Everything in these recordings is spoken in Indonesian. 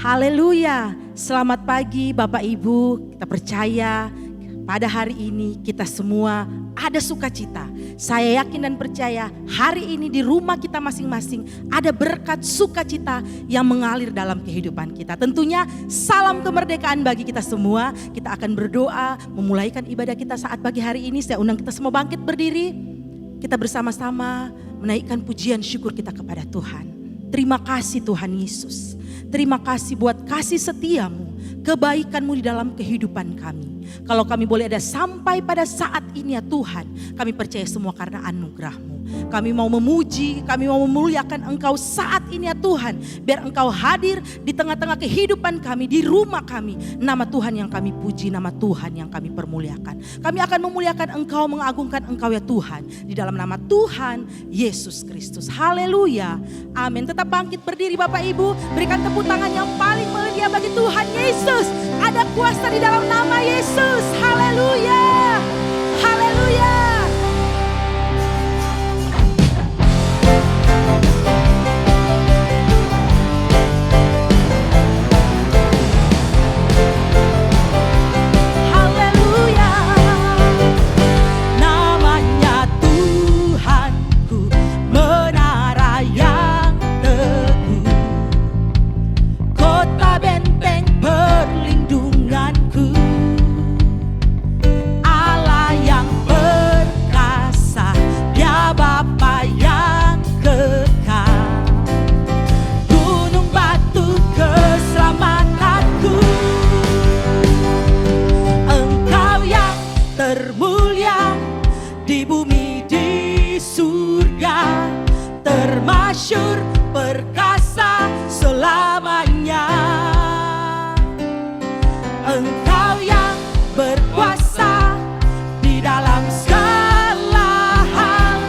Haleluya, selamat pagi Bapak Ibu. Kita percaya pada hari ini kita semua ada sukacita. Saya yakin dan percaya hari ini di rumah kita masing-masing ada berkat sukacita yang mengalir dalam kehidupan kita. Tentunya salam kemerdekaan bagi kita semua. Kita akan berdoa memulaikan ibadah kita saat pagi hari ini. Saya undang kita semua bangkit berdiri. Kita bersama-sama menaikkan pujian syukur kita kepada Tuhan. Terima kasih Tuhan Yesus. Terima kasih buat kasih setiamu, kebaikanmu di dalam kehidupan kami. Kalau kami boleh ada sampai pada saat ini ya Tuhan, kami percaya semua karena anugerah-Mu. Kami mau memuji, kami mau memuliakan Engkau saat ini ya Tuhan. Biar Engkau hadir di tengah-tengah kehidupan kami, di rumah kami. Nama Tuhan yang kami puji, nama Tuhan yang kami permuliakan. Kami akan memuliakan Engkau, mengagungkan Engkau ya Tuhan. Di dalam nama Tuhan Yesus Kristus. Haleluya. Amin. Tetap bangkit berdiri Bapak Ibu. Berikan tepuk tangan yang paling meriah bagi Tuhan Yesus. Ada kuasa di dalam nama Yesus. Haleluya. Haleluya. Termasyur perkasa selamanya. Engkau yang berkuasa di dalam segala hal.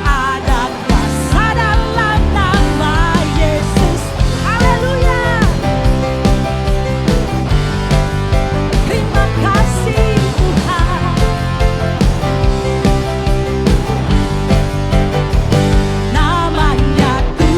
Ada kuasa dalam nama Yesus. Haleluya. Terima kasih Tuhan. Namanya Tuhan.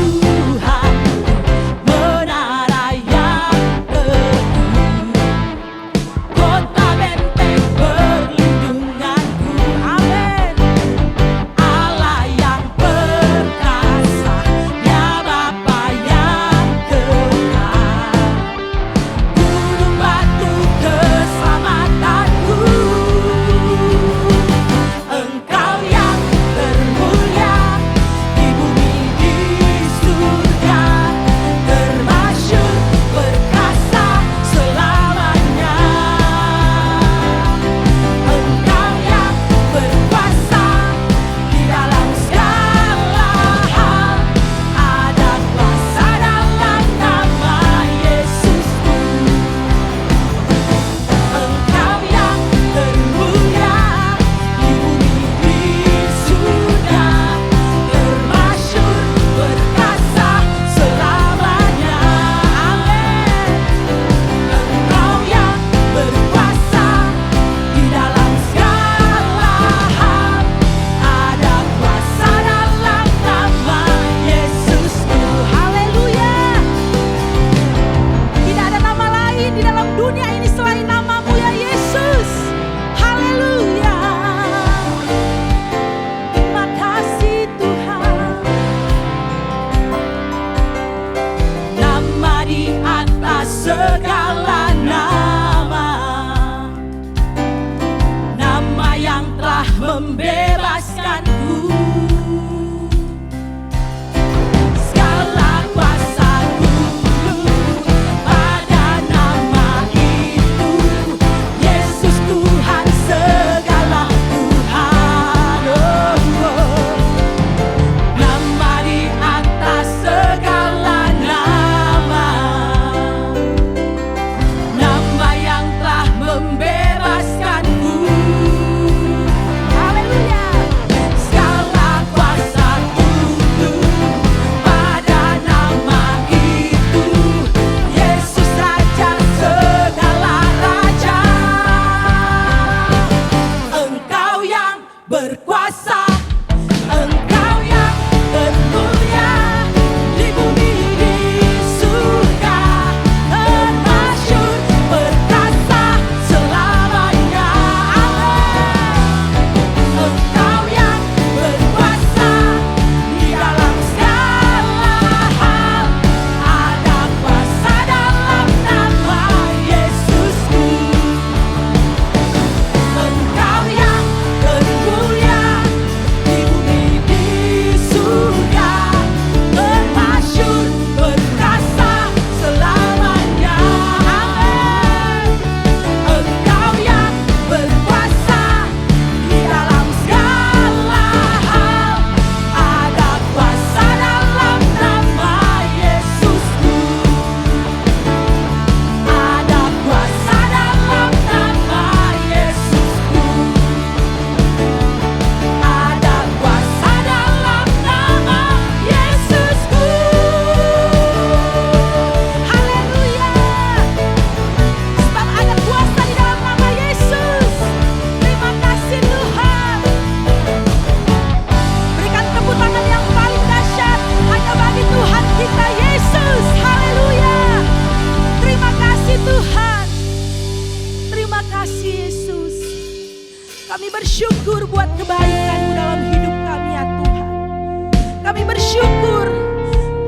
Kami bersyukur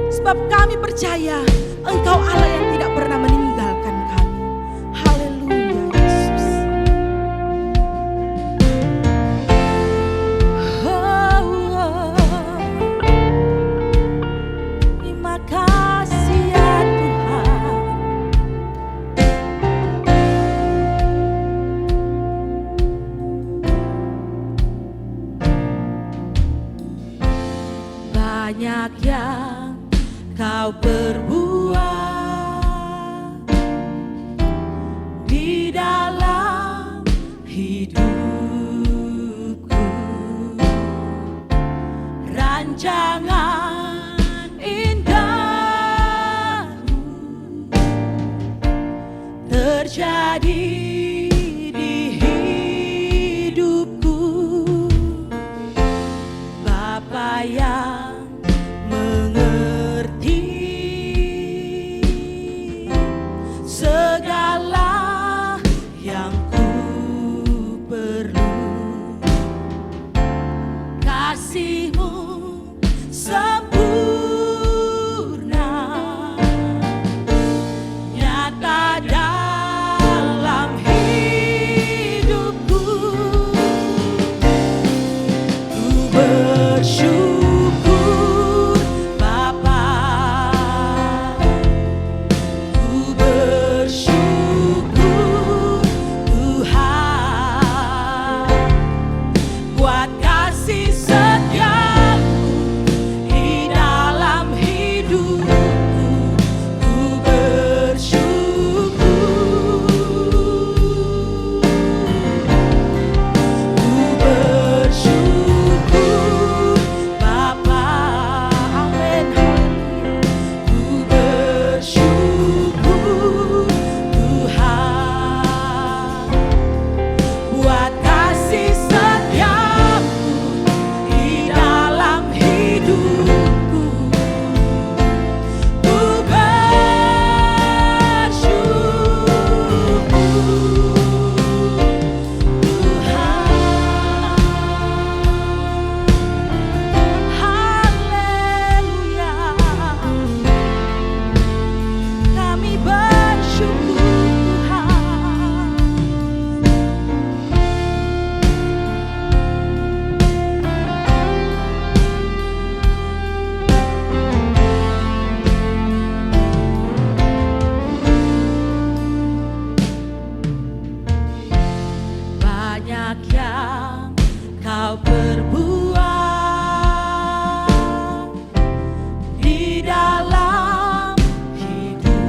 sebab kami percaya Engkau Allah yang tidak pernah meninggalkan kami. Haleluya Yesus. Terima kasih ya Tuhan. Banyak yang Kau perbuat di dalam hidupku, rancangan indahmu terjadi di hidupku. Bapa yang segala yang ku perlu, kasih-Mu sempurna nyata dalam hidupku. Ku bersyukur Bapa, ku bersyukur Tuhan buat kasih setiamu di dalam hidupku. Ku bersyukur, ku bersyukur Bapa, amin, haleluya. Ku bersyukur Tuhan buat kasih setiamu di dalam hidupku. Ku bersyukur Tuhan, haleluya. Kami bersyukur Tuhan. Banyak yang Kau perbuat di dalam hidupku,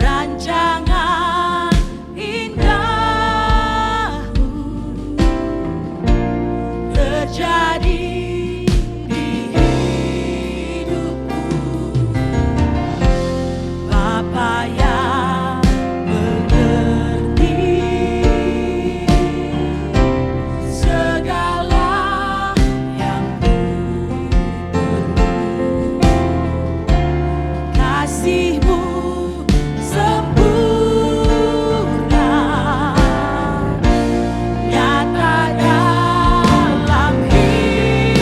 rancangan indahmu terjadi di hidupku. Bapa yang mengerti segala yang ku perlu, kasih-Mu sempurna nyata dalam hidupku.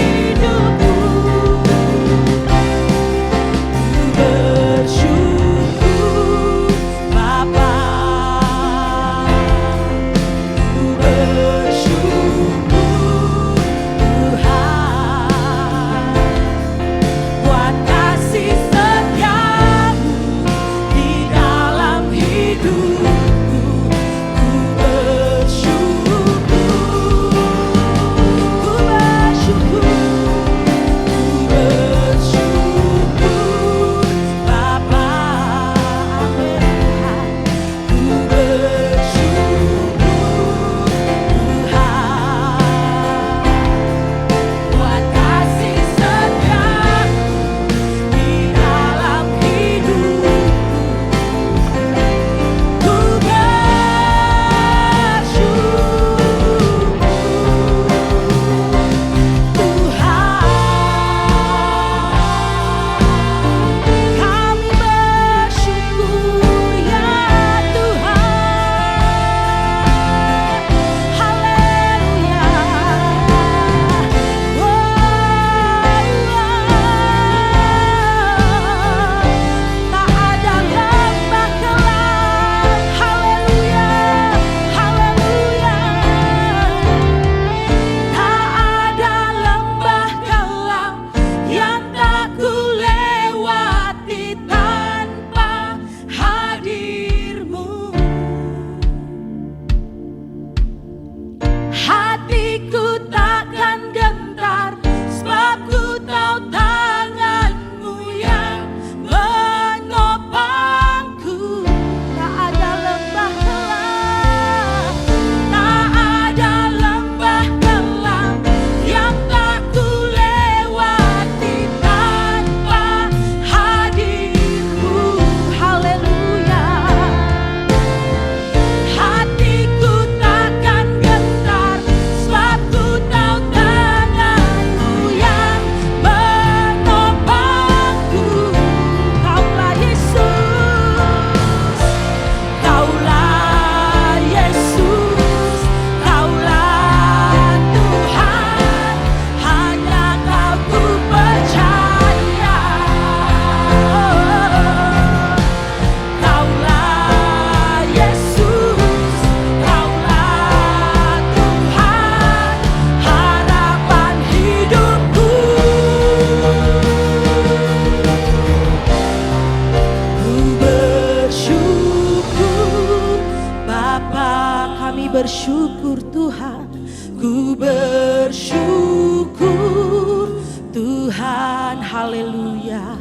haleluya.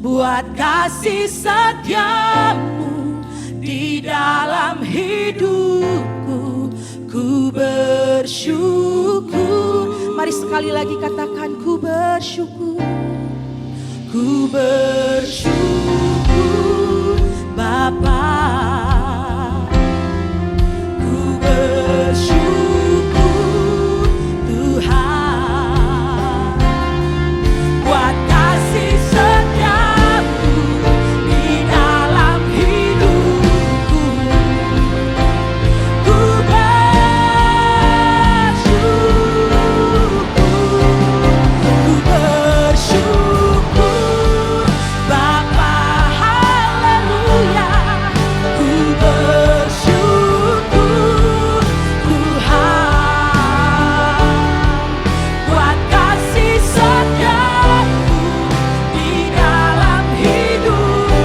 Buat kasih setiamu di dalam hidupku, ku bersyukur. Mari sekali lagi katakan, ku bersyukur. Ku bersyukur Bapa, ku bersyukur Tuhan, buat kasih setiamu di dalam hidupku. Ku bersyukur Bapa, haleluya. Ku bersyukur Tuhan, buat kasih setiamu di dalam hidupku.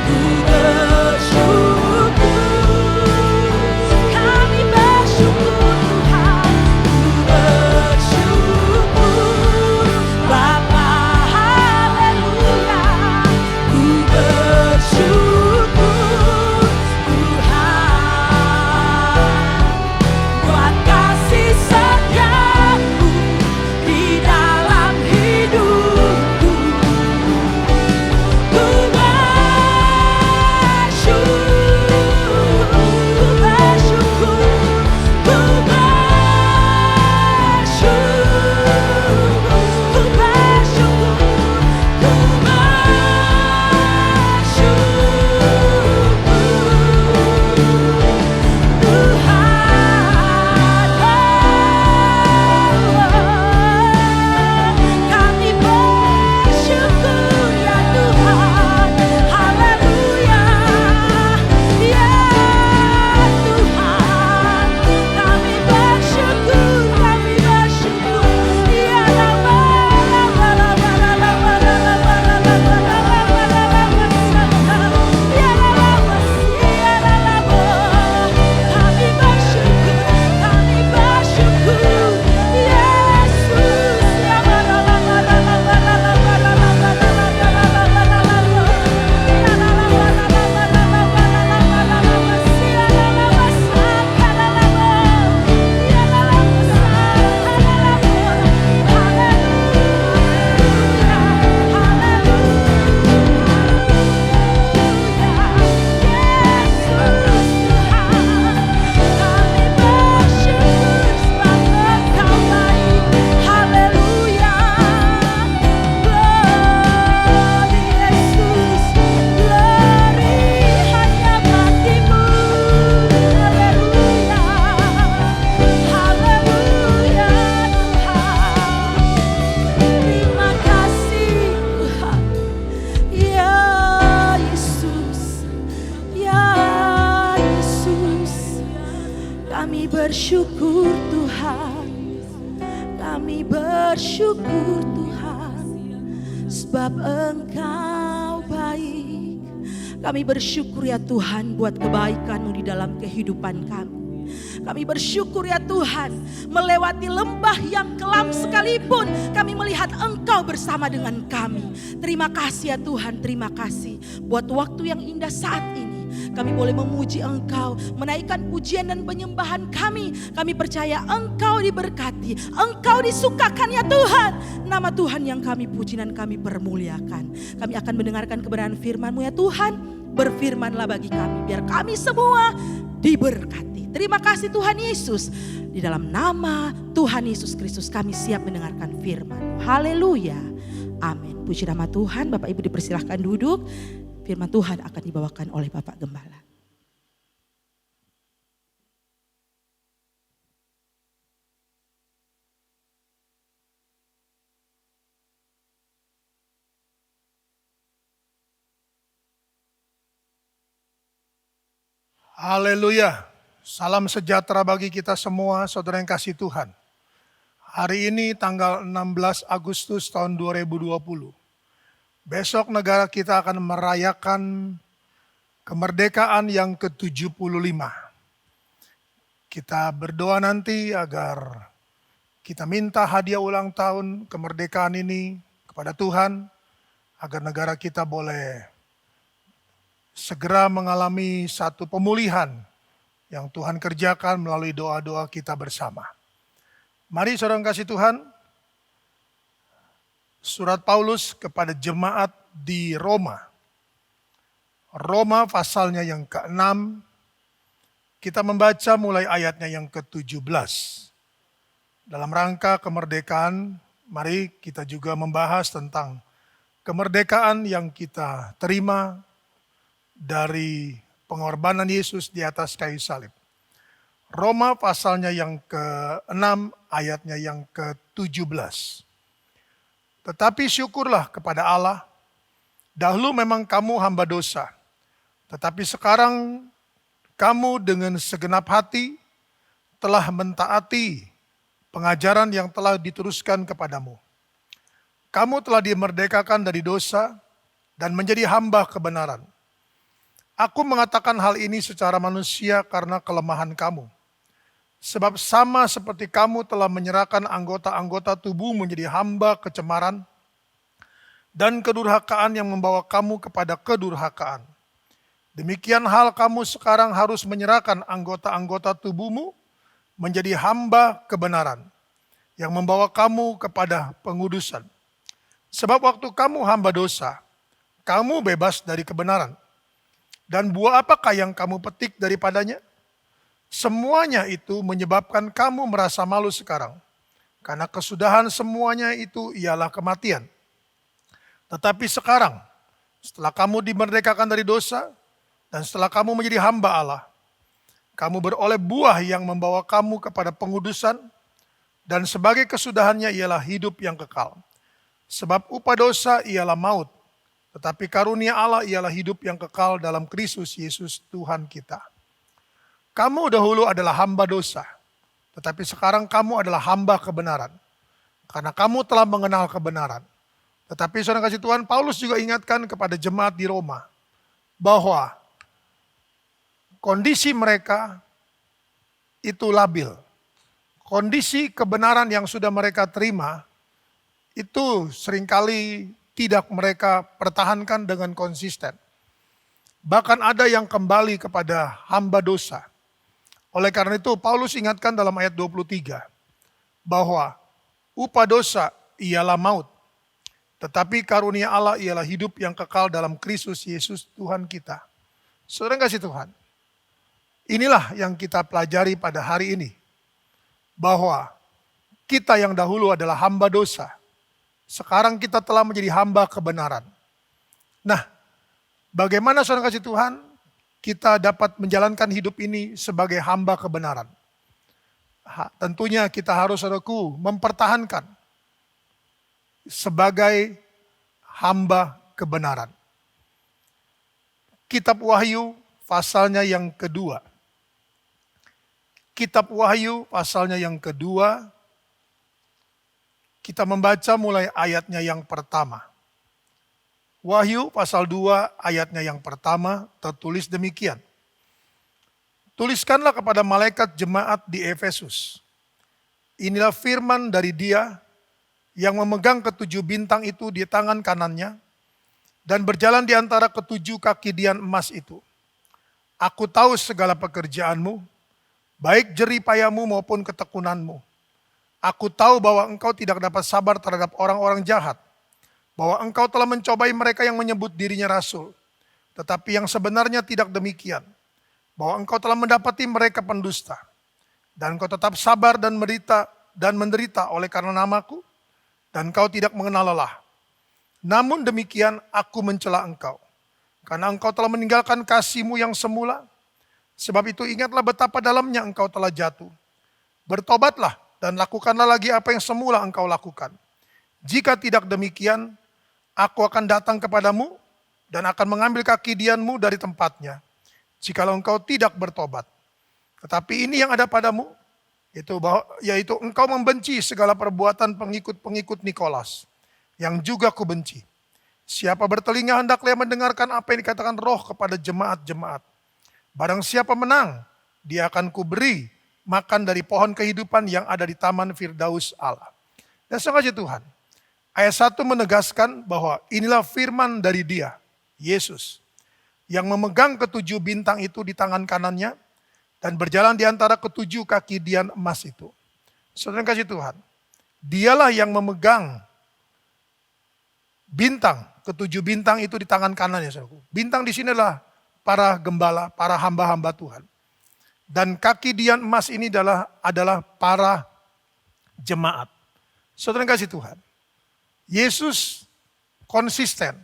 Ku bersyukur, kami bersyukur Tuhan. Ku bersyukur Bapa, haleluya. Ku bersyukur Tuhan, buat kasih setiamu di dalam hidupku. Ku bersyukur, ku bersyukur, ku bersyukur, ku kami bersyukur ya Tuhan, haleluya. Ya Tuhan, kami bersyukur, kami bersyukur. Ya kami bersyukur, kami bersyukur. Yesus, ya kami bersyukur Tuhan, kami bersyukur Tuhan, sebab Engkau baik. Kami bersyukur ya Tuhan buat kebaikan-Mu di dalam kehidupan kami. Kami bersyukur ya Tuhan, melewati lembah yang kelam sekalipun kami melihat Engkau bersama dengan kami. Terima kasih ya Tuhan, terima kasih buat waktu yang indah saat ini. Kami boleh memuji Engkau, menaikkan pujian dan penyembahan kami. Kami percaya Engkau diberkati, Engkau disukakan ya Tuhan. Nama Tuhan yang kami puji dan kami permuliakan. Kami akan mendengarkan kebenaran firman-Mu ya Tuhan. Berfirmanlah bagi kami, biar kami semua diberkati. Terima kasih Tuhan Yesus. Di dalam nama Tuhan Yesus Kristus kami siap mendengarkan firman. Haleluya. Amin. Puji nama Tuhan. Bapak Ibu dipersilahkan duduk. Firman Tuhan akan dibawakan oleh Bapak Gembala. Haleluya. Salam sejahtera bagi kita semua, saudara yang kasih Tuhan. Hari ini tanggal 16 Agustus tahun 2020. Besok negara kita akan merayakan kemerdekaan yang ke-75. Kita berdoa nanti agar kita minta hadiah ulang tahun kemerdekaan ini kepada Tuhan agar negara kita boleh segera mengalami satu pemulihan yang Tuhan kerjakan melalui doa-doa kita bersama. Mari saudara kasih Tuhan, surat Paulus kepada jemaat di Roma. Roma pasalnya yang ke-6, kita membaca mulai ayatnya yang ke-17. Dalam rangka kemerdekaan, mari kita juga membahas tentang kemerdekaan yang kita terima dari pengorbanan Yesus di atas kayu salib. Roma pasalnya yang ke-6, ayatnya yang ke-17. Tetapi syukurlah kepada Allah, dahulu memang kamu hamba dosa, tetapi sekarang kamu dengan segenap hati telah mentaati pengajaran yang telah diteruskan kepadamu. Kamu telah dimerdekakan dari dosa dan menjadi hamba kebenaran. Aku mengatakan hal ini secara manusia karena kelemahan kamu. Sebab sama seperti kamu telah menyerahkan anggota-anggota tubuh menjadi hamba kecemaran dan kedurhakaan yang membawa kamu kepada kedurhakaan. Demikian hal kamu sekarang harus menyerahkan anggota-anggota tubuhmu menjadi hamba kebenaran yang membawa kamu kepada pengudusan. Sebab waktu kamu hamba dosa, kamu bebas dari kebenaran. Dan buah apakah yang kamu petik daripadanya? Semuanya itu menyebabkan kamu merasa malu sekarang. Karena kesudahan semuanya itu ialah kematian. Tetapi sekarang, setelah kamu dimerdekakan dari dosa, dan setelah kamu menjadi hamba Allah, kamu beroleh buah yang membawa kamu kepada pengudusan, dan sebagai kesudahannya ialah hidup yang kekal. Sebab upah dosa ialah maut, tetapi karunia Allah ialah hidup yang kekal dalam Kristus Yesus Tuhan kita. Kamu dahulu adalah hamba dosa, tetapi sekarang kamu adalah hamba kebenaran, karena kamu telah mengenal kebenaran. Tetapi saudara kasih Tuhan, Paulus juga ingatkan kepada jemaat di Roma, bahwa kondisi mereka itu labil. Kondisi kebenaran yang sudah mereka terima itu seringkali tidak mereka pertahankan dengan konsisten. Bahkan ada yang kembali kepada hamba dosa. Oleh karena itu Paulus ingatkan dalam ayat 23 bahwa upah dosa ialah maut, tetapi karunia Allah ialah hidup yang kekal dalam Kristus Yesus Tuhan kita. Saudara kasih Tuhan, inilah yang kita pelajari pada hari ini. Bahwa kita yang dahulu adalah hamba dosa. Sekarang kita telah menjadi hamba kebenaran. Nah, bagaimana saudara kasih Tuhan kita dapat menjalankan hidup ini sebagai hamba kebenaran? Tentunya kita harus, saudaraku, mempertahankan sebagai hamba kebenaran. Kitab Wahyu pasalnya yang kedua. Kitab Wahyu pasalnya yang kedua, kita membaca mulai ayatnya yang pertama. Wahyu pasal 2 ayatnya yang pertama tertulis demikian. Tuliskanlah kepada malaikat jemaat di Efesus. Inilah firman dari Dia yang memegang ketujuh bintang itu di tangan kanannya dan berjalan di antara ketujuh kaki dian emas itu. Aku tahu segala pekerjaanmu, baik jerih payahmu maupun ketekunanmu. Aku tahu bahwa engkau tidak dapat sabar terhadap orang-orang jahat, bahwa engkau telah mencobai mereka yang menyebut dirinya rasul, tetapi yang sebenarnya tidak demikian, bahwa engkau telah mendapati mereka pendusta, dan engkau tetap sabar dan menderita oleh karena namaku, dan engkau tidak mengenal lelah. Namun demikian aku mencela engkau, karena engkau telah meninggalkan kasih-Mu yang semula. Sebab itu ingatlah betapa dalamnya engkau telah jatuh. Bertobatlah dan lakukanlah lagi apa yang semula engkau lakukan. Jika tidak demikian, aku akan datang kepadamu dan akan mengambil kaki dianmu dari tempatnya, jikalau engkau tidak bertobat. Tetapi ini yang ada padamu, yaitu engkau membenci segala perbuatan pengikut-pengikut Nikolas, yang juga kubenci. Siapa bertelinga hendaklah mendengarkan apa yang dikatakan Roh kepada jemaat-jemaat. Barang siapa menang, dia akan kuberi makan dari pohon kehidupan yang ada di taman Firdaus Allah. Dan sengaja Tuhan, Ayat 1 menegaskan bahwa inilah firman dari Dia, Yesus, yang memegang ketujuh bintang itu di tangan kanannya dan berjalan di antara ketujuh kaki dian emas itu. Saudara yang kasih Tuhan, Dialah yang memegang bintang, ketujuh bintang itu di tangan kanannya, saudaraku. Bintang di sini adalah para gembala, para hamba-hamba Tuhan. Dan kaki dian emas ini adalah para jemaat. Saudara yang kasih Tuhan, Yesus konsisten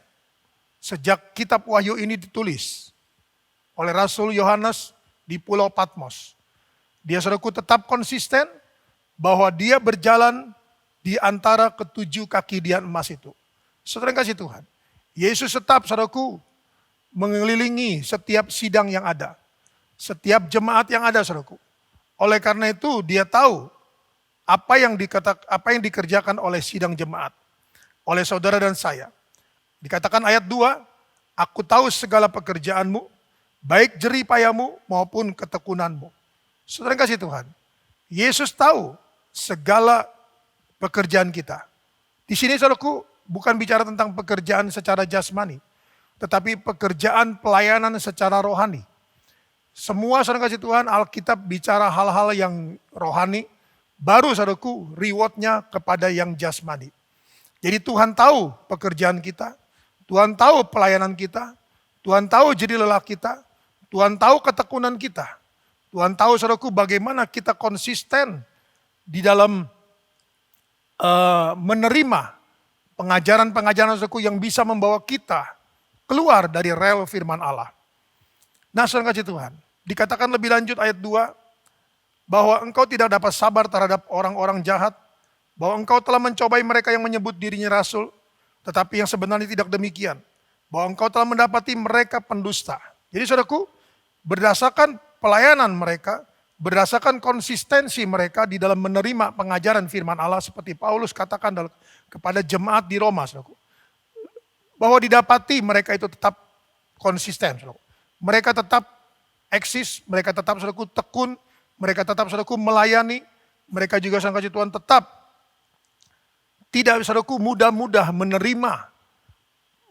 sejak kitab Wahyu ini ditulis oleh Rasul Yohanes di Pulau Patmos. Dia, saudaraku, tetap konsisten bahwa dia berjalan di antara ketujuh kaki dian emas itu. Saudara yang kasih Tuhan, Yesus tetap, saudaraku, mengelilingi setiap sidang yang ada, setiap jemaat yang ada, saudaraku. Oleh karena itu dia tahu apa yang dikerjakan oleh sidang jemaat, oleh saudara dan saya. Dikatakan ayat 2, aku tahu segala pekerjaanmu, baik jerih payamu maupun ketekunanmu. Saudara yang kasih Tuhan, Yesus tahu segala pekerjaan kita. Di sini, saudaraku, bukan bicara tentang pekerjaan secara jasmani, tetapi pekerjaan pelayanan secara rohani. Semua, saudara kasih Tuhan, Alkitab bicara hal-hal yang rohani, baru, saudaraku, rewardnya kepada yang jasmani. Jadi Tuhan tahu pekerjaan kita, Tuhan tahu pelayanan kita, Tuhan tahu jerih lelah kita, Tuhan tahu ketekunan kita. Tuhan tahu, saudaraku, bagaimana kita konsisten di dalam menerima pengajaran-pengajaran, saudaraku, yang bisa membawa kita keluar dari rel firman Allah. Nah, saudara kasih Tuhan, dikatakan lebih lanjut ayat 2, bahwa engkau tidak dapat sabar terhadap orang-orang jahat, bahwa engkau telah mencobai mereka yang menyebut dirinya rasul, tetapi yang sebenarnya tidak demikian, bahwa engkau telah mendapati mereka pendusta. Jadi, saudaraku, berdasarkan pelayanan mereka, berdasarkan konsistensi mereka di dalam menerima pengajaran firman Allah, seperti Paulus katakan kepada jemaat di Roma, saudaraku, bahwa didapati mereka itu tetap konsisten, saudaraku. Mereka tetap eksis, mereka tetap, saudaraku, tekun, mereka tetap, saudaraku, melayani, mereka juga, saudara Tuhan, tetap tidak, saudaraku, mudah-mudah menerima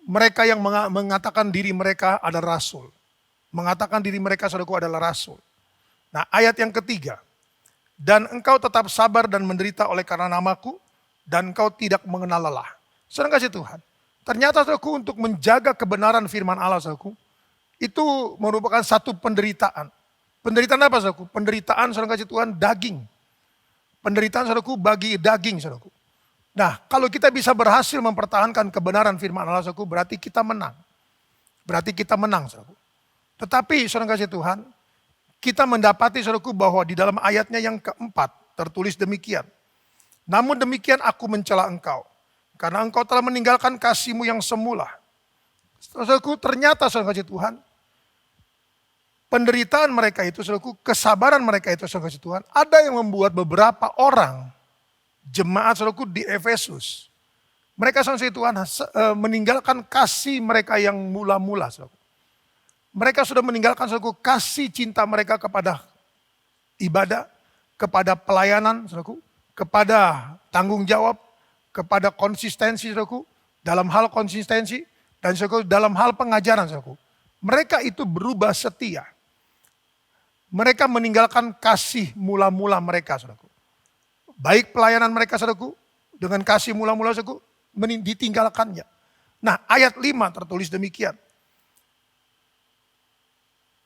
mereka yang mengatakan diri mereka adalah rasul. Mengatakan diri mereka, saudaraku, adalah rasul. Nah, ayat yang ketiga, dan engkau tetap sabar dan menderita oleh karena namaku, dan engkau tidak mengenal lelah. Saudara kasih Tuhan, ternyata, saudaraku, untuk menjaga kebenaran firman Allah, saudaraku, itu merupakan satu penderitaan. Penderitaan apa, saudaraku? Penderitaan, saudara kasih Tuhan, daging. Penderitaan, saudaraku, bagi daging, saudaraku. Nah, kalau kita bisa berhasil mempertahankan kebenaran firman Allah, saudaraku, berarti kita menang. Berarti kita menang, saudaraku. Tetapi, saudara kasih Tuhan, kita mendapati, saudaraku, bahwa di dalam ayatnya yang keempat tertulis demikian. Namun demikian aku mencela engkau, karena engkau telah meninggalkan kasihmu yang semula. Saudaraku, ternyata, saudara kasih Tuhan, penderitaan mereka itu, saudaraku, kesabaran mereka itu, saudara kasih Tuhan, ada yang membuat beberapa orang jemaat, saudaraku, di Efesus, mereka, saudara kasih Tuhan, meninggalkan kasih mereka yang mula-mula, saudaraku. Mereka sudah meninggalkan, saudaraku, kasih cinta mereka kepada ibadah, kepada pelayanan, saudaraku, kepada tanggung jawab, kepada konsistensi, saudaraku, dalam hal konsistensi, dan, saudaraku, dalam hal pengajaran, saudaraku. Mereka itu berubah setia. Mereka meninggalkan kasih mula-mula mereka, saudaraku. Baik pelayanan mereka, saudaraku, dengan kasih mula-mula, saudaraku, ditinggalkannya. Nah, ayat 5 tertulis demikian.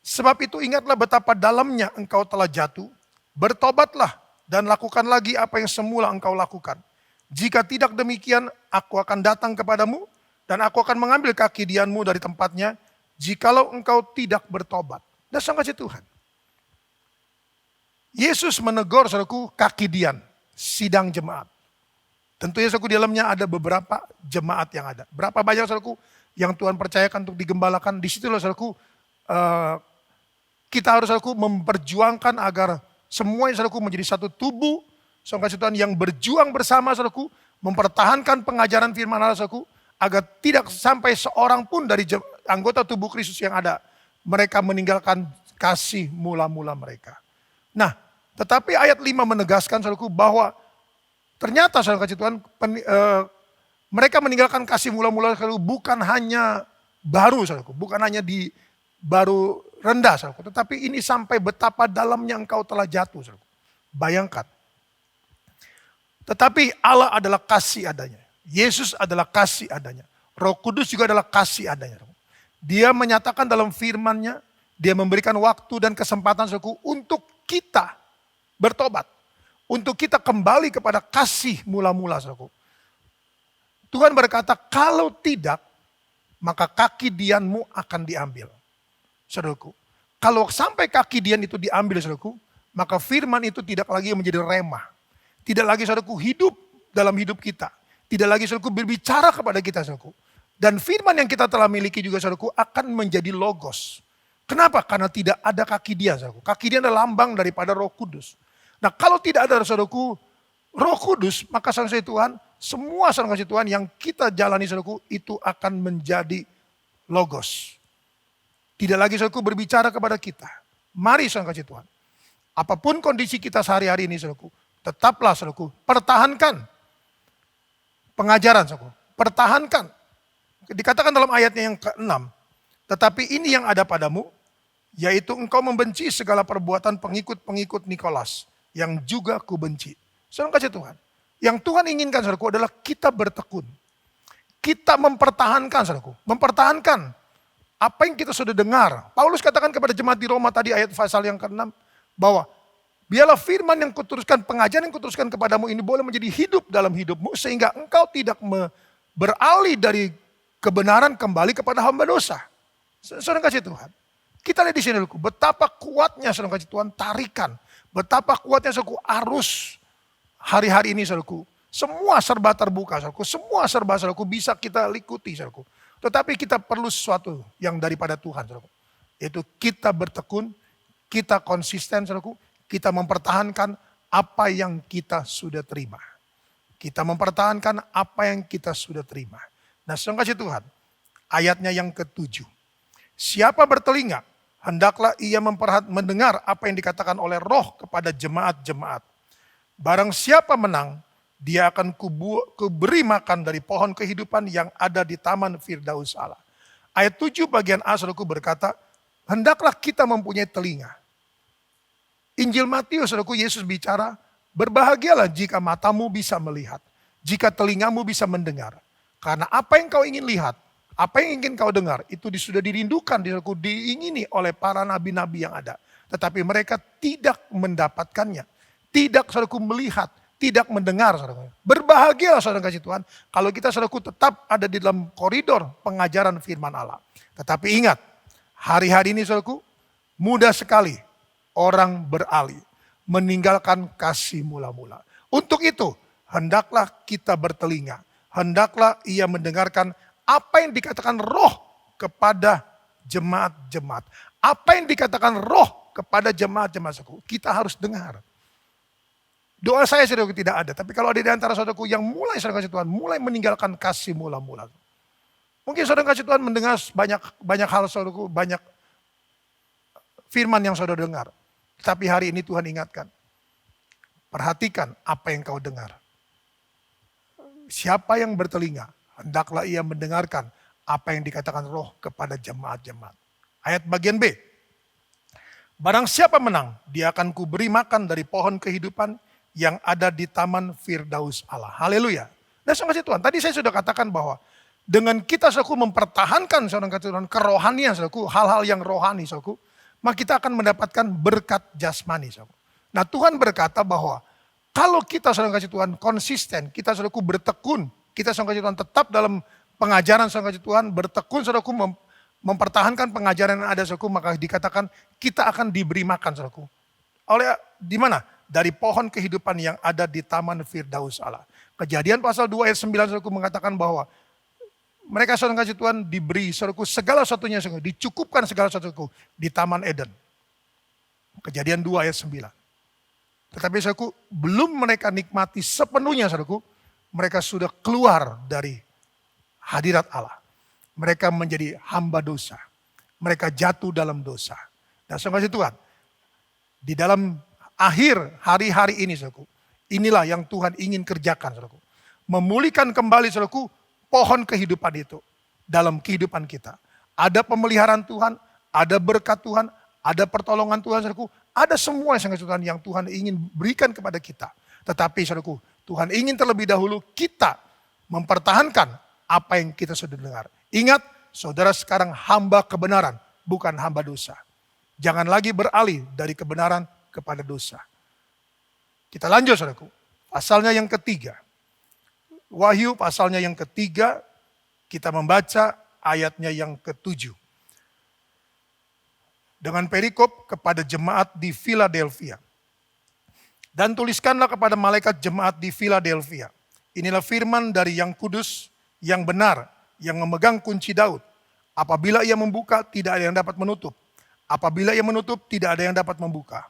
Sebab itu ingatlah betapa dalamnya engkau telah jatuh, bertobatlah dan lakukan lagi apa yang semula engkau lakukan. Jika tidak demikian, aku akan datang kepadamu dan aku akan mengambil kaki dianmu dari tempatnya, jikalau engkau tidak bertobat. Dan sang kasih Tuhan, Yesus menegur, saudaraku, kaki dian, sidang jemaat. Tentunya, saudaraku, di dalamnya ada beberapa jemaat yang ada. Berapa banyak, saudaraku, yang Tuhan percayakan untuk digembalakan. Di situ, saudaraku, kita harus, saudaraku, memperjuangkan agar semua, saudaraku, menjadi satu tubuh, saudara kasih Tuhan, yang berjuang bersama, saudaraku, mempertahankan pengajaran firman Allah, saudaraku, agar tidak sampai seorang pun dari anggota tubuh Kristus yang ada, mereka meninggalkan kasih mula-mula mereka. Nah, tetapi ayat 5 menegaskan, saudaraku, bahwa ternyata, saudara kasih Tuhan, Mereka meninggalkan kasih mula-mula saudaraku, bukan hanya baru saudaraku, bukan hanya di baru rendah saudaraku, tetapi ini sampai betapa dalamnya engkau telah jatuh saudaraku. Bayangkan. Tetapi Allah adalah kasih adanya. Yesus adalah kasih adanya. Roh Kudus juga adalah kasih adanya. Dia menyatakan dalam firman-Nya, dia memberikan waktu dan kesempatan saudaraku untuk kita bertobat. Untuk kita kembali kepada kasih mula-mula saudaraku. Tuhan berkata, kalau tidak, maka kaki dianmu akan diambil. Saudaraku, kalau sampai kaki dian itu diambil saudaraku, maka firman itu tidak lagi menjadi remah. Tidak lagi saudaraku hidup dalam hidup kita. Tidak lagi saudaraku berbicara kepada kita saudaraku. Dan firman yang kita telah miliki juga saudaraku akan menjadi logos. Kenapa? Karena tidak ada kaki dian saudaraku. Kaki dian adalah lambang daripada Roh Kudus. Nah kalau tidak ada saudaraku Roh Kudus, maka saudara Tuhan, semua saudara kasih Tuhan yang kita jalani saudaraku itu akan menjadi logos. Tidak lagi saudaraku berbicara kepada kita. Mari saudara kasih Tuhan. Apapun kondisi kita sehari-hari ini saudaraku, tetaplah saudaraku, pertahankan pengajaran saudaraku. Pertahankan. Dikatakan dalam ayatnya yang ke-6, tetapi ini yang ada padamu, yaitu engkau membenci segala perbuatan pengikut-pengikut Nikolas, yang juga kubenci. Saudara kasih Tuhan. Yang Tuhan inginkan saudaraku adalah kita bertekun. Kita mempertahankan saudaraku. Mempertahankan apa yang kita sudah dengar. Paulus katakan kepada jemaat di Roma tadi ayat pasal yang ke-6. Bahwa biarlah firman yang kuteruskan, pengajaran yang kuteruskan kepadamu ini boleh menjadi hidup dalam hidupmu. Sehingga engkau tidak beralih dari kebenaran kembali kepada hamba dosa. Saudara kasih Tuhan. Kita lihat di sini dulu, betapa kuatnya saudara kasih Tuhan tarikan. Betapa kuatnya saudaraku arus hari-hari ini saudaraku. Semua serba terbuka saudaraku. Semua serba saudaraku bisa kita ikuti saudaraku. Tetapi kita perlu sesuatu yang daripada Tuhan saudaraku. Yaitu kita bertekun, kita konsisten saudaraku. Kita mempertahankan apa yang kita sudah terima. Kita mempertahankan apa yang kita sudah terima. Nah saudara kasih Tuhan, ayatnya yang ke-7. Siapa bertelinga, hendaklah ia mendengar apa yang dikatakan oleh Roh kepada jemaat-jemaat. Barang siapa menang, dia akan kuberi makan dari pohon kehidupan yang ada di taman Firdaus Allah. Ayat 7 bagian A saudaraku berkata, hendaklah kita mempunyai telinga. Injil Matius saudaraku Yesus bicara, berbahagialah jika matamu bisa melihat, jika telingamu bisa mendengar. Karena apa yang kau ingin lihat, apa yang ingin kau dengar, itu sudah dirindukan, diingini oleh para nabi-nabi yang ada. Tetapi mereka tidak mendapatkannya. Tidak saudaraku melihat, tidak mendengar saudaraku. Berbahagialah saudara kasih Tuhan, kalau kita saudaraku tetap ada di dalam koridor pengajaran firman Allah. Tetapi ingat, hari-hari ini saudaraku, mudah sekali orang beralih, meninggalkan kasih mula-mula. Untuk itu, hendaklah kita bertelinga. Hendaklah ia mendengarkan apa yang dikatakan Roh kepada jemaat-jemaat. Apa yang dikatakan Roh kepada jemaat-jemaat saudaraku. Kita harus dengar. Doa saya saudaraku tidak ada. Tapi kalau ada di antara saudaraku yang mulai saudara kasih Tuhan. Mulai meninggalkan kasih mula-mula. Mungkin saudara kasih Tuhan mendengar banyak hal saudaraku. Banyak firman yang saudara dengar. Tapi hari ini Tuhan ingatkan. Perhatikan apa yang kau dengar. Siapa yang bertelinga, hendaklah ia mendengarkan apa yang dikatakan Roh kepada jemaat-jemaat. Ayat bagian B. Barang siapa menang, dia akan kuberi makan dari pohon kehidupan yang ada di taman Firdaus Allah. Haleluya. Nah saudara Tuhan, tadi saya sudah katakan bahwa dengan kita saudaraku mempertahankan saudara Tuhan kerohanian saudaraku, hal-hal yang rohani saudaraku, maka kita akan mendapatkan berkat jasmani saudaraku. Nah Tuhan berkata bahwa kalau kita saudara kasih Tuhan konsisten, kita saudaraku bertekun, kita saudara kasih Tuhan tetap dalam pengajaran saudara kasih Tuhan, bertekun saudaraku mempertahankan pengajaran yang ada saudaraku, maka dikatakan kita akan diberi makan saudaraku. Oleh di mana? Dari pohon kehidupan yang ada di taman Firdaus Allah. Kejadian pasal 2 ayat 9 saudaraku mengatakan bahwa mereka saudara kasih Tuhan diberi saudaraku segala satunya saudaraku, dicukupkan segala satuku di taman Eden. Kejadian 2 ayat 9. Tetapi saudaraku, belum mereka nikmati sepenuhnya saudaraku, mereka sudah keluar dari hadirat Allah. Mereka menjadi hamba dosa. Mereka jatuh dalam dosa. Dan saudara Tuhan, di dalam akhir hari-hari ini saudaraku, inilah yang Tuhan ingin kerjakan saudaraku. memulihkan kembali saudaraku pohon kehidupan itu dalam kehidupan kita. Ada pemeliharaan Tuhan, ada berkat Tuhan, ada pertolongan Tuhan saudaraku, ada semua yang Tuhan ingin berikan kepada kita. Tetapi saudaraku, Tuhan ingin terlebih dahulu kita mempertahankan apa yang kita sudah dengar. Ingat, saudara sekarang hamba kebenaran, bukan hamba dosa. Jangan lagi beralih dari kebenaran kepada dosa. Kita lanjut saudaraku, pasalnya yang ketiga. Wahyu pasalnya yang ketiga, kita membaca ayatnya yang ke-7. Dengan perikop kepada jemaat di Philadelphia. Dan tuliskanlah kepada malaikat jemaat di Philadelphia. Inilah firman dari yang kudus, yang benar, yang memegang kunci Daud. Apabila ia membuka, tidak ada yang dapat menutup. Apabila ia menutup, tidak ada yang dapat membuka.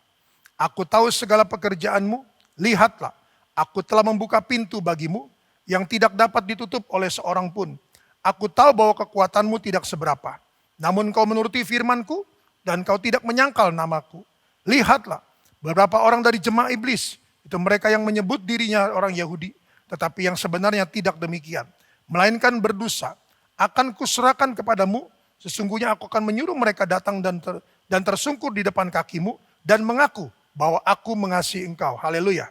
Aku tahu segala pekerjaanmu, lihatlah, aku telah membuka pintu bagimu, yang tidak dapat ditutup oleh seorang pun. Aku tahu bahwa kekuatanmu tidak seberapa. Namun kau menuruti firmanku, dan kau tidak menyangkal namaku. Lihatlah, beberapa orang dari jemaah iblis, itu mereka yang menyebut dirinya orang Yahudi, tetapi yang sebenarnya tidak demikian. Melainkan berdosa, akan kuserahkan kepadamu, sesungguhnya aku akan menyuruh mereka datang dan tersungkur di depan kakimu, dan mengaku bahwa aku mengasihi engkau. Haleluya.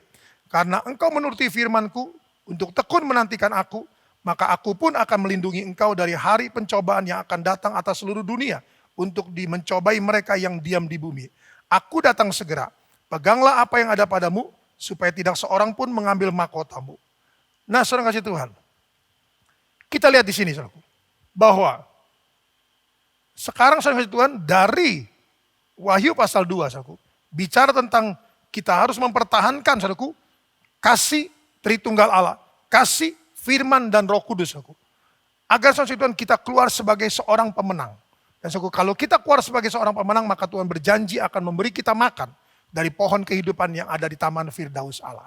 Karena engkau menuruti firmanku, untuk tekun menantikan aku, maka aku pun akan melindungi engkau dari hari pencobaan yang akan datang atas seluruh dunia, untuk mencobai mereka yang diam di bumi. Aku datang segera, peganglah apa yang ada padamu, supaya tidak seorang pun mengambil mahkotamu. Nah, saudara kasih Tuhan, kita lihat di sini saudaraku, bahwa sekarang saudara kasih Tuhan dari Wahyu pasal 2 saudaraku, bicara tentang kita harus mempertahankan saudaraku, kasih Tritunggal Allah, kasih firman dan Roh Kudus saudaraku. Agar saudara Tuhan kita keluar sebagai seorang pemenang. Dan saudaraku, kalau kita keluar sebagai seorang pemenang, maka Tuhan berjanji akan memberi kita makan dari pohon kehidupan yang ada di Taman Firdaus Allah.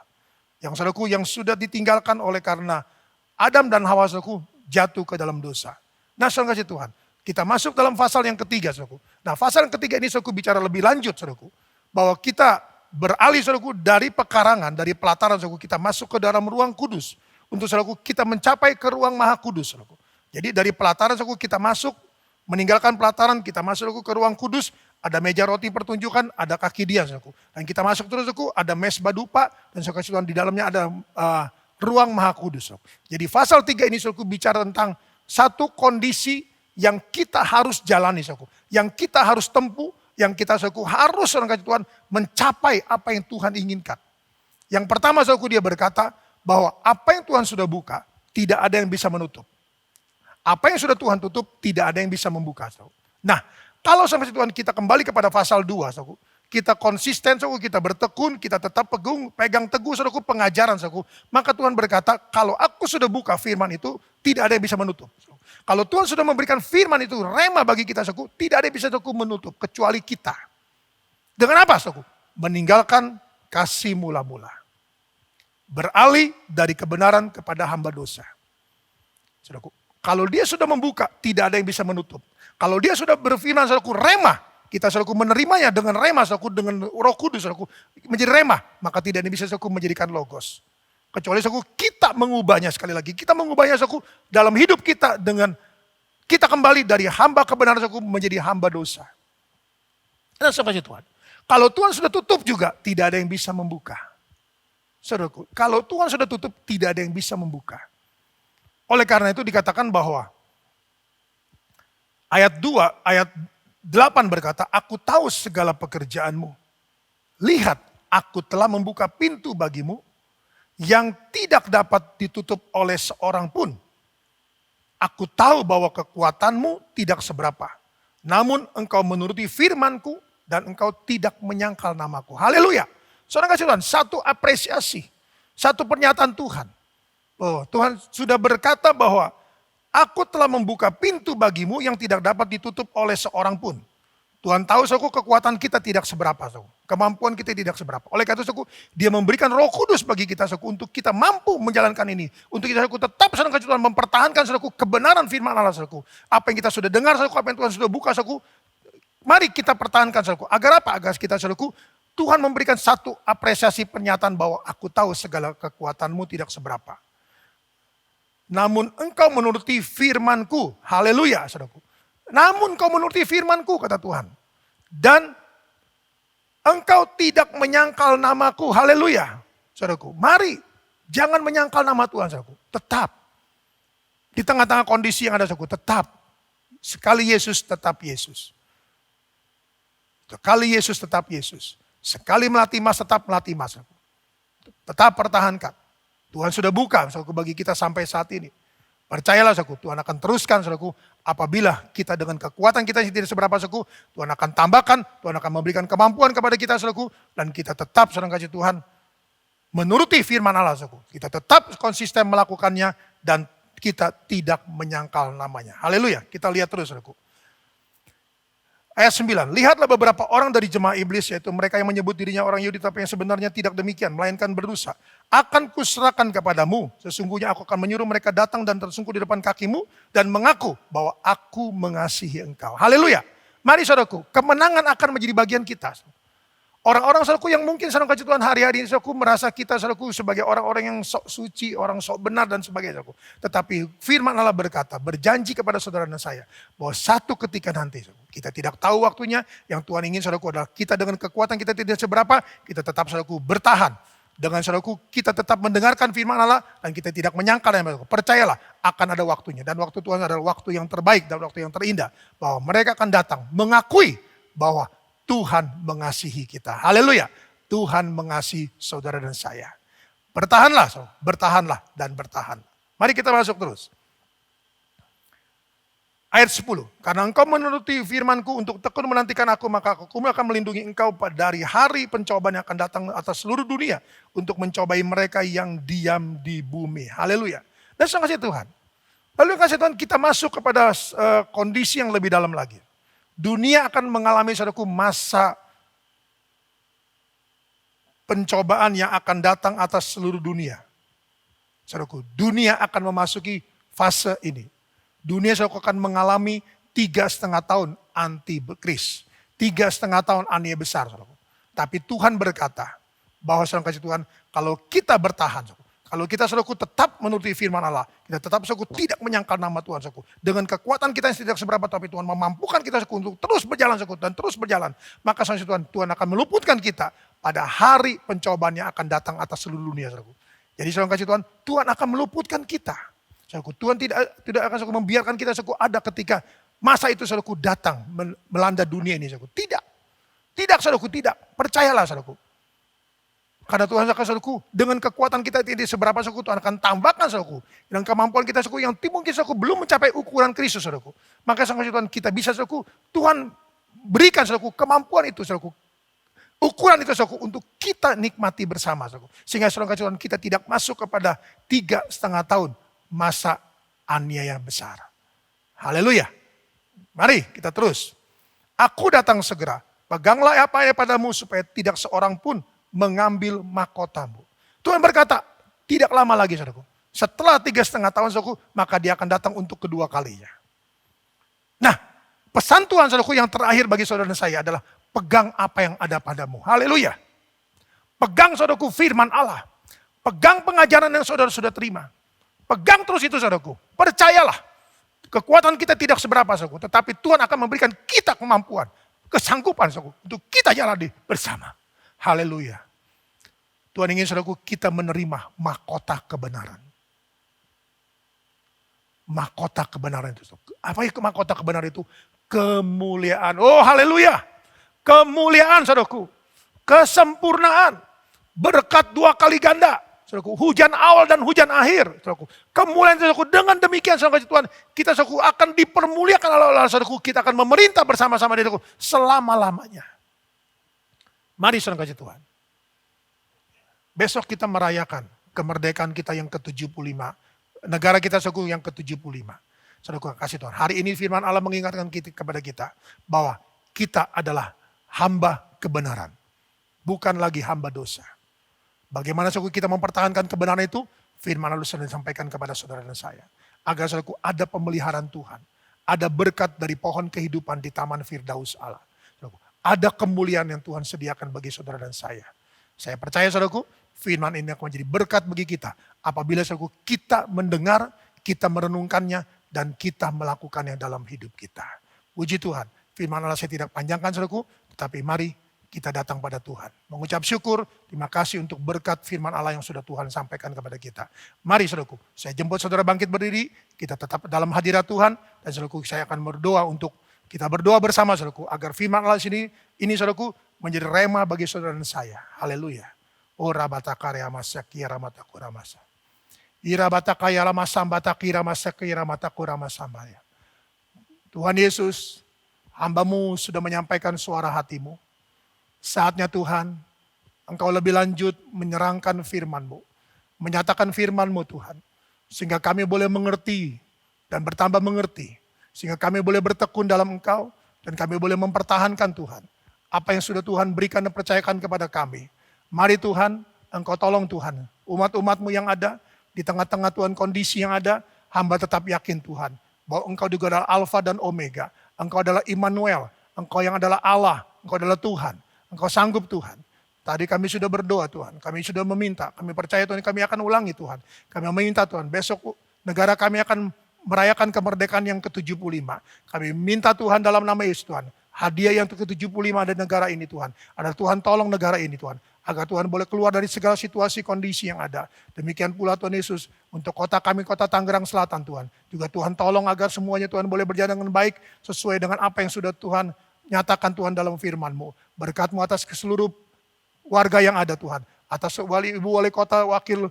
Yang saudaraku yang sudah ditinggalkan oleh karena Adam dan Hawa saudaraku jatuh ke dalam dosa. Nah, saudara kasih Tuhan, kita masuk dalam pasal yang ketiga saudaraku. Nah, pasal yang ketiga ini saudaraku bicara lebih lanjut saudaraku, bahwa kita beralih saudaraku dari pekarangan, dari pelataran saudaraku, kita masuk ke dalam ruang kudus. Untuk saudaraku kita mencapai ke ruang maha kudus saudaraku. Jadi dari pelataran saudaraku kita masuk, meninggalkan pelataran, kita masuk saudaraku ke ruang kudus. Ada meja roti pertunjukan, ada kaki dia saudaraku. Dan kita masuk terus saudaraku, ada mesbah dupa, dan saudara di dalamnya ada ruang maha kudus saudaraku. Jadi pasal 3 ini saudaraku bicara tentang satu kondisi yang kita harus jalani saudaraku. Yang kita harus tempuh, yang kita saudaraku harus saudara Tuhan mencapai apa yang Tuhan inginkan. Yang pertama saudaraku dia berkata bahwa apa yang Tuhan sudah buka tidak ada yang bisa menutup. Apa yang sudah Tuhan tutup tidak ada yang bisa membuka saudaraku. Nah, kalau sampai Tuhan kita kembali kepada pasal 2 saudaraku, kita konsisten saudaraku, kita bertekun, kita tetap pegang teguh saudaraku pengajaran saudaraku, maka Tuhan berkata kalau aku sudah buka firman itu tidak ada yang bisa menutup. Kalau Tuhan sudah memberikan firman itu rema bagi kita saudaraku, tidak ada yang bisa saudaraku menutup kecuali kita. Dengan apa saudaraku? Meninggalkan kasih mula-mula. Beralih dari kebenaran kepada hamba dosa. Saudaraku, kalau dia sudah membuka tidak ada yang bisa menutup. Kalau dia sudah berfirman saudaraku rema, kita saudaraku menerimanya dengan rema saudaraku, dengan Roh Kudus saudaraku menjadi rema, maka tidak bisa saudaraku menjadikan logos. Kecuali saudaraku kita mengubahnya sekali lagi. Kita mengubahnya saudaraku dalam hidup kita dengan kita kembali dari hamba kebenaran saudaraku menjadi hamba dosa. Nah, saudara Tuhan, kalau Tuhan sudah tutup juga tidak ada yang bisa membuka. Saudaraku, kalau Tuhan sudah tutup tidak ada yang bisa membuka. Oleh karena itu dikatakan bahwa ayat 2, ayat 8 berkata, aku tahu segala pekerjaanmu. Lihat, aku telah membuka pintu bagimu yang tidak dapat ditutup oleh seorang pun. Aku tahu bahwa kekuatanmu tidak seberapa. Namun engkau menuruti firmanku dan engkau tidak menyangkal namaku. Haleluya. Saudara kasih Tuhan, satu apresiasi, satu pernyataan Tuhan. Oh, Tuhan sudah berkata bahwa aku telah membuka pintu bagimu yang tidak dapat ditutup oleh seorang pun. Tuhan tahu saudaraku kekuatan kita tidak seberapa saudaraku. Kemampuan kita tidak seberapa. Oleh karena itu saudaraku dia memberikan Roh Kudus bagi kita saudaraku untuk kita mampu menjalankan ini. Untuk kita saudaraku tetap saudaraku Tuhan mempertahankan saudaraku kebenaran firman Allah saudaraku. Apa yang kita sudah dengar saudaraku, apa yang Tuhan sudah buka saudaraku. Mari kita pertahankan saudaraku. Agar apa? Agar kita saudaraku Tuhan memberikan satu apresiasi pernyataan bahwa aku tahu segala kekuatanmu tidak seberapa. namun engkau menuruti firman-Ku. Haleluya, saudaraku. Namun kau menuruti firman-Ku, kata Tuhan. Dan engkau tidak menyangkal namaku. Haleluya, saudaraku. Mari, jangan menyangkal nama Tuhan, saudaraku. Tetap. Di tengah-tengah kondisi yang ada, saudaraku. Tetap. Sekali Yesus, tetap Yesus. Sekali Yesus, tetap Yesus. Sekali melatih mas, tetap melatih mas. Saudaraku. Tetap pertahankan. Tuhan sudah buka, saudaraku, bagi kita sampai saat ini. Percayalah, saudaraku, Tuhan akan teruskan, saudaraku, apabila kita dengan kekuatan kita yang tidak seberapa, saudaraku, Tuhan akan tambahkan, Tuhan akan memberikan kemampuan kepada kita, saudaraku, dan kita tetap, saudara kasih Tuhan, menuruti firman Allah, saudaraku. Kita tetap konsisten melakukannya, dan kita tidak menyangkal namanya. Haleluya, kita lihat terus, saudaraku. Ayat 9, lihatlah beberapa orang dari jemaah iblis, yaitu mereka yang menyebut dirinya orang Yahudi, tapi yang sebenarnya tidak demikian, melainkan berdosa. Akan kuserahkan kepadamu, sesungguhnya aku akan menyuruh mereka datang dan tersungkur di depan kakimu, dan mengaku bahwa aku mengasihi engkau. Haleluya. Mari saudaraku, kemenangan akan menjadi bagian kita. Orang-orang saudaraku yang mungkin saudara kasih Tuhan hari-hari ini, saudaraku merasa kita saudaraku sebagai orang-orang yang sok suci, orang sok benar dan sebagainya, saudaraku. Tetapi firman Allah berkata, berjanji kepada saudara dan saya, bahwa satu ketika nanti, saudaraku, kita tidak tahu waktunya, yang Tuhan ingin saudaraku adalah kita dengan kekuatan kita tidak seberapa, kita tetap saudaraku bertahan. Dengan saudaraku kita tetap mendengarkan firman Allah dan kita tidak menyangkal. Percayalah akan ada waktunya. Dan waktu Tuhan adalah waktu yang terbaik dan waktu yang terindah. Bahwa mereka akan datang mengakui bahwa Tuhan mengasihi kita. Haleluya. Tuhan mengasihi saudara dan saya. Bertahanlah, bertahanlah dan bertahan. Mari kita masuk terus. Ayat 10. Karena engkau menuruti firmanku untuk tekun menantikan aku, maka aku akan melindungi engkau dari hari pencobaan yang akan datang atas seluruh dunia untuk mencobai mereka yang diam di bumi. Haleluya. Dan saya kasih Tuhan. Lalu kasih Tuhan kita masuk kepada kondisi yang lebih dalam lagi. Dunia akan mengalami saudaraku masa pencobaan yang akan datang atas seluruh dunia. Saudaraku, dunia akan memasuki fase ini. Dunia akan mengalami 3,5 tahun anti-kris. 3,5 tahun ania besar. Saudaraku. Tapi Tuhan berkata bahwa saudara kasih Tuhan, kalau kita bertahan, saudaraku, kalau kita saudaraku tetap menuruti firman Allah, kita tetap saudaraku tidak menyangkal nama Tuhan, saudaraku. Dengan kekuatan kita yang tidak seberapa, tapi Tuhan memampukan kita saudaraku untuk terus berjalan, saudaraku, dan terus berjalan. Maka saudara Tuhan akan meluputkan kita pada hari pencobaan yang akan datang atas seluruh dunia, saudaraku. Jadi saudara kasih Tuhan, Tuhan akan meluputkan kita. Saudaraku, Tuhan tidak akan saudaraku membiarkan kita saudaraku ada ketika masa itu saudaraku datang melanda dunia ini, saudaraku. Tidak. Tidak saudaraku, tidak. Percayalah saudaraku. Karena Tuhan akan saudaraku, dengan kekuatan kita tidak seberapa saudaraku, Tuhan akan tambahkan saudaraku. Dan kemampuan kita saudaraku yang mungkin saudaraku belum mencapai ukuran Kristus saudaraku. Maka saudaraku Tuhan kita bisa saudaraku, Tuhan berikan saudaraku kemampuan itu saudaraku. Ukuran itu saudaraku untuk kita nikmati bersama saudaraku. Sehingga saudara Tuhan kita tidak masuk kepada 3,5 tahun masa aniaya besar. Haleluya. Mari kita terus. Aku datang segera. Peganglah apa yang padamu supaya tidak seorang pun mengambil mahkotamu. Tuhan berkata, tidak lama lagi saudaraku. Setelah 3,5 tahun saudaraku, maka dia akan datang untuk kedua kalinya. Nah, pesan Tuhan saudaraku yang terakhir bagi saudara dan saya adalah pegang apa yang ada padamu. Haleluya. Pegang saudaraku firman Allah. Pegang pengajaran yang saudara sudah terima. Pegang terus itu saudaraku. Percayalah. Kekuatan kita tidak seberapa saudaraku. Tetapi Tuhan akan memberikan kita kemampuan. Kesanggupan saudaraku. Untuk kita jalani bersama. Haleluya. Tuhan ingin saudaraku kita menerima mahkota kebenaran. Mahkota kebenaran itu. Apa itu mahkota kebenaran itu? Kemuliaan. Oh haleluya. Kemuliaan saudaraku. Kesempurnaan. Berkat 2 kali ganda. Saudaraku, hujan awal dan hujan akhir. Saudaraku, kemuliaan saudaraku. Dengan demikian saudaraku Tuhan, kita saudaraku akan dipermuliakan oleh Allah. Saudaraku, kita akan memerintah bersama-sama dengan saudaraku selama-lamanya. Mari saudara kasih Tuhan. Besok kita merayakan kemerdekaan kita yang ke-75. Negara kita saudaraku yang ke-75. Saudaraku kasih Tuhan. Hari ini firman Allah mengingatkan kita, kepada kita bahwa kita adalah hamba kebenaran. Bukan lagi hamba dosa. Bagaimana saudaraku kita mempertahankan kebenaran itu? Firman Allah sudah disampaikan kepada saudara dan saya. Agar saudaraku ada pemeliharaan Tuhan. Ada berkat dari pohon kehidupan di Taman Firdaus Allah. Saudaraku, ada kemuliaan yang Tuhan sediakan bagi saudara dan saya. Saya percaya saudaraku, firman ini akan menjadi berkat bagi kita. Apabila saudaraku kita mendengar, kita merenungkannya, dan kita melakukannya dalam hidup kita. Puji Tuhan, firman Allah saya tidak panjangkan saudaraku, tetapi mari kita datang pada Tuhan. Mengucap syukur, terima kasih untuk berkat firman Allah yang sudah Tuhan sampaikan kepada kita. Mari saudaraku, saya jemput saudara bangkit berdiri, kita tetap dalam hadirat Tuhan, dan saudaraku saya akan berdoa untuk kita berdoa bersama saudaraku, agar firman Allah ini saudaraku menjadi rema bagi saudara dan saya. Haleluya. Oh rabatakaya masakia ramatakura masa. Irabatakaya ramasambatakira masakira matakura masambaya. Tuhan Yesus, hamba-Mu sudah menyampaikan suara hati-Mu. Saatnya Tuhan, Engkau lebih lanjut menyerangkan firman-Mu. Menyatakan firman-Mu Tuhan. Sehingga kami boleh mengerti dan bertambah mengerti. Sehingga kami boleh bertekun dalam Engkau. Dan kami boleh mempertahankan Tuhan. Apa yang sudah Tuhan berikan dan percayakan kepada kami. Mari Tuhan, Engkau tolong Tuhan. Umat-umat-Mu yang ada, di tengah-tengah Tuhan kondisi yang ada, hamba tetap yakin Tuhan. Bahwa Engkau juga adalah Alfa dan Omega. Engkau adalah Immanuel. Engkau yang adalah Allah. Engkau adalah Tuhan. Engkau sanggup Tuhan. Tadi kami sudah berdoa Tuhan. Kami sudah meminta. Kami percaya Tuhan kami akan ulangi Tuhan. Kami meminta Tuhan. Besok negara kami akan merayakan kemerdekaan yang ke-75. Kami minta Tuhan dalam nama Yesus Tuhan. Hadiah yang ke-75 dari negara ini Tuhan. Adalah Tuhan tolong negara ini Tuhan. Agar Tuhan boleh keluar dari segala situasi kondisi yang ada. Demikian pula Tuhan Yesus untuk kota kami, kota Tangerang Selatan Tuhan. Juga Tuhan tolong agar semuanya Tuhan boleh berjalan dengan baik. Sesuai dengan apa yang sudah Tuhan nyatakan Tuhan dalam firman-Mu. Berkat-Mu atas seluruh warga yang ada Tuhan. Atas ibu wali kota, wakil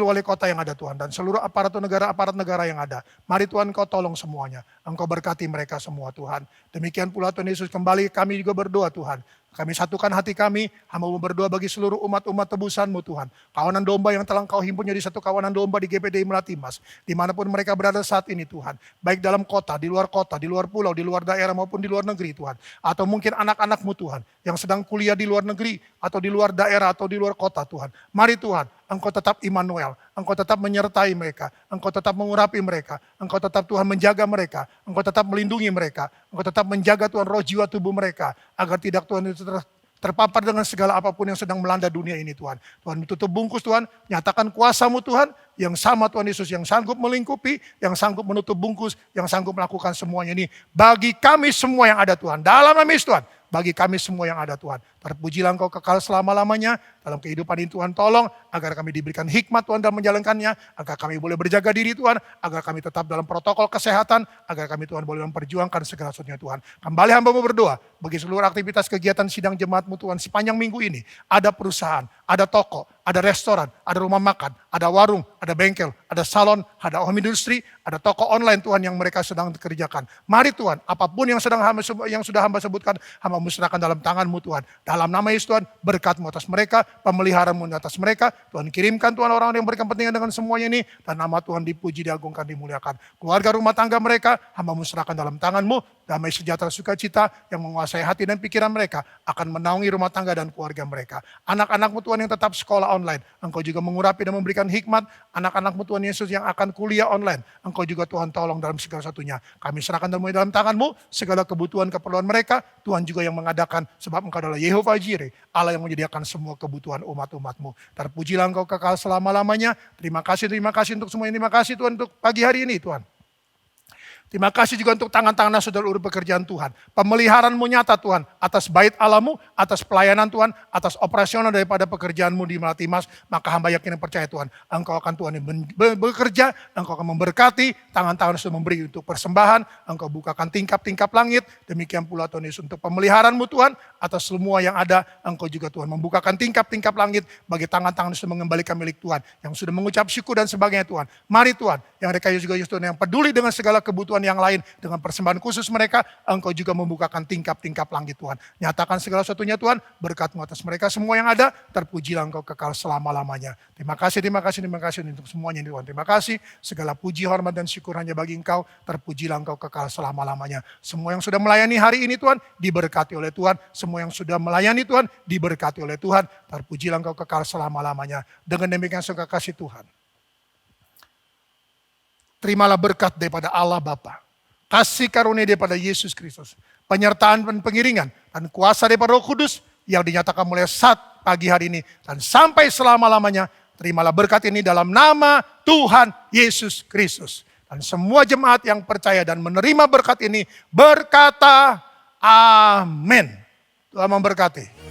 wali kota yang ada Tuhan. Dan seluruh aparat negara yang ada. Mari Tuhan Engkau tolong semuanya. Engkau berkati mereka semua Tuhan. Demikian pula Tuhan Yesus kembali kami juga berdoa Tuhan. Kami satukan hati kami, hamba berdoa bagi seluruh umat-umat tebusan-Mu Tuhan. Kawanan domba yang telah Engkau himpun jadi satu kawanan domba di GPDI Melati Mas. Dimanapun mereka berada saat ini Tuhan. Baik dalam kota, di luar pulau, di luar daerah maupun di luar negeri Tuhan. Atau mungkin anak-anak-Mu Tuhan. Yang sedang kuliah di luar negeri, atau di luar daerah, atau di luar kota Tuhan. Mari Tuhan, Engkau tetap Immanuel. Engkau tetap menyertai mereka. Engkau tetap mengurapi mereka. Engkau tetap Tuhan menjaga mereka. Engkau tetap melindungi mereka. Engkau tetap menjaga Tuhan roh jiwa tubuh mereka. Agar tidak Tuhan itu terpapar dengan segala apapun yang sedang melanda dunia ini Tuhan. Tuhan tutup bungkus Tuhan, nyatakan kuasa-Mu Tuhan, yang sama Tuhan Yesus, yang sanggup melingkupi, yang sanggup menutup bungkus, yang sanggup melakukan semuanya ini. Bagi kami semua yang ada Tuhan, dalam nama Yesus Tuhan, bagi kami semua yang ada Tuhan. Terpujilah Engkau kekal selama-lamanya, dalam kehidupan ini Tuhan tolong, agar kami diberikan hikmat Tuhan dalam menjalankannya, agar kami boleh berjaga diri Tuhan, agar kami tetap dalam protokol kesehatan, agar kami Tuhan boleh memperjuangkan segala sesuatunya Tuhan. Kembali hamba-Mu berdoa, bagi seluruh aktivitas kegiatan sidang jemaat-Mu Tuhan sepanjang minggu ini, ada perusahaan, ada toko, ada restoran, ada rumah makan, ada warung, ada bengkel, ada salon, ada home industry, ada toko online Tuhan yang mereka sedang kerjakan. Mari Tuhan, apapun yang sudah hamba sebutkan, hamba serahkan dalam tangan-Mu Tuhan. Dalam nama Yesus Tuhan, berkat-Mu atas mereka, pemeliharaan-Mu atas mereka. Tuhan kirimkan Tuhan orang-orang yang berkepentingan dengan semuanya ini, dan nama Tuhan dipuji, diagungkan, dimuliakan. Keluarga rumah tangga mereka, hamba serahkan dalam tangan-Mu. Damai sejahtera sukacita yang menguasai hati dan pikiran mereka akan menaungi rumah tangga dan keluarga mereka. Anak-anak-Mu Tuhan yang tetap sekolah online, Engkau juga mengurapi dan memberikan hikmat. Anak-anak-Mu Tuhan Yesus yang akan kuliah online, Engkau juga Tuhan tolong dalam segala satunya. Kami serahkan dalam tangan-Mu segala kebutuhan keperluan mereka. Tuhan juga yang mengadakan, sebab Engkau adalah Yehova Jireh, Allah yang menyediakan semua kebutuhan umat-umat-Mu. Terpujilah Engkau kekal selama-lamanya. Terima kasih untuk semuanya. Terima kasih Tuhan untuk pagi hari ini Tuhan. Terima kasih juga untuk tangan-tangan saudara urut pekerjaan Tuhan. Pemeliharaan-Mu nyata Tuhan atas bait Allah-Mu, atas pelayanan Tuhan, atas operasional daripada pekerjaan-Mu di Melati Mas. Maka hamba yakin dan percaya Tuhan, Engkau akan Tuhan yang bekerja, Engkau akan memberkati, tangan-tangan sudah memberi untuk persembahan, Engkau bukakan tingkap-tingkap langit. Demikian pula Tuhan Yesus untuk pemeliharaan-Mu Tuhan, atas semua yang ada, Engkau juga Tuhan membukakan tingkap-tingkap langit bagi tangan-tangan sudah mengembalikan milik Tuhan, yang sudah mengucap syukur dan sebagainya Tuhan. Mari Tuhan, yang mereka juga Tuhan yang peduli dengan segala kebutuhan yang lain, dengan persembahan khusus mereka, Engkau juga membukakan tingkap-tingkap langit Tuhan. Nyatakan segala sesuatunya Tuhan, berkat-Mu atas mereka semua yang ada, terpujilah Engkau kekal selama-lamanya. Terima kasih untuk semuanya Tuhan. Terima kasih, segala puji, hormat dan syukur hanya bagi Engkau, terpujilah Engkau kekal selama-lamanya. Semua yang sudah melayani hari ini Tuhan, diberkati oleh Tuhan. Semua yang sudah melayani Tuhan, diberkati oleh Tuhan, terpujilah Engkau kekal selama-lamanya. Dengan demikian suka kasih Tuhan. Terimalah berkat daripada Allah Bapa, kasih karunia daripada Yesus Kristus, penyertaan dan pengiringan, dan kuasa daripada Roh Kudus yang dinyatakan mulai saat pagi hari ini dan sampai selama-lamanya. Terimalah berkat ini dalam nama Tuhan Yesus Kristus. Dan semua jemaat yang percaya dan menerima berkat ini berkata amin. Tuhan memberkati.